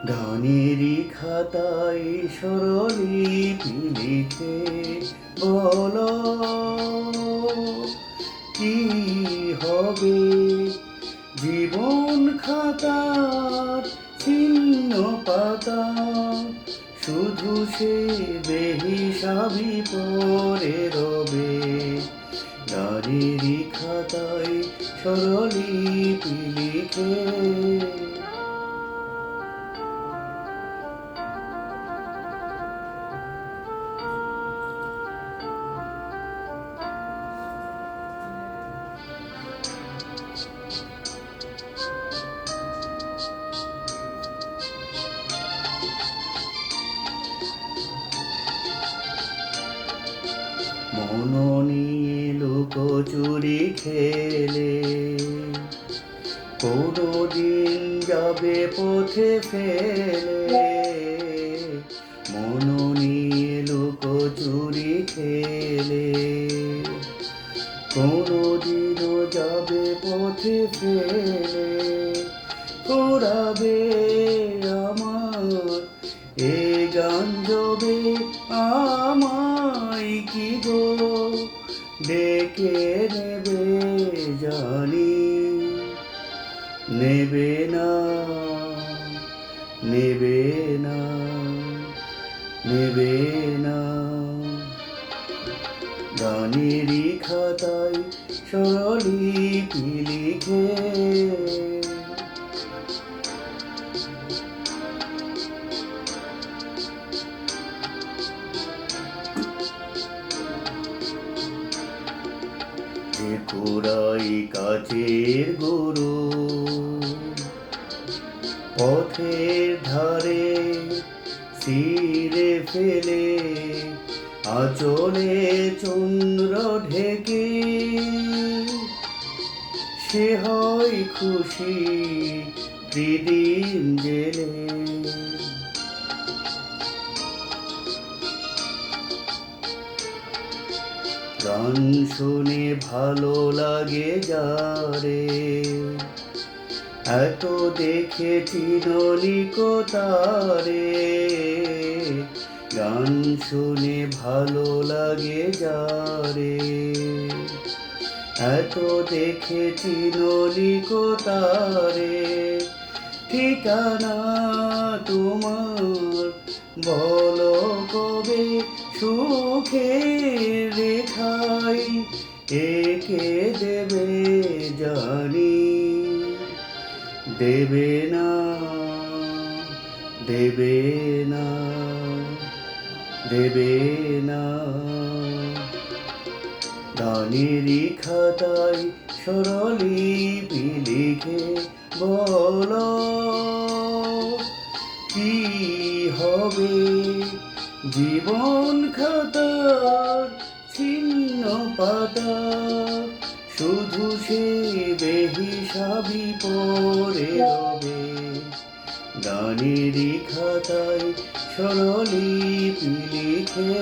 গানেরই খাতায় স্বরলিপি লিখে বলো কি হবে জীবন খাতার ছিন্ন পাতা, শুধু সে বেহিসাবি পড়ে রবে। গানেরই খাতায় স্বরলিপি লিখে মন নিয়ে লুকোচুরি খেলে কোনো দিন যাবে পথে ফেলে। মন নিয়ে লুকোচুরি খেলে কোনো দিনও যাবে পথে ফেলে। করাবে আমার এ গান জবে আমায় কি গো ডেকে নেবে জানি, নেবে না নেবে না নেবে না। গানেরই খাতায় স্বরলিপি লিখে যে কোরাই কাচের গরু পথের ধারে ছিঁড়ে ফেলে আঁচলে চন্দ্র ঢেকে, সে হয় খুশি প্রদীপ জেলে। গান শুনে ভালো লাগে যারে এত দেখেছি নলিকতারে। গান শুনে ভালো লাগে যারে এত দেখেছি নলিকতারে। ঠিকানা তোমার বলো কবে সুখের রেখায় একে দেবে জানি, দেবে না দেবে না দেবে না। গানেরই খাতায় স্বরলিপি লিখে বলো কি হবে জীবন খাতার ছিন্ন পাতা, শুধু সে বেহিসাবি পড়ে রবে। গানেরই খাতায় স্বরলিপি লিখে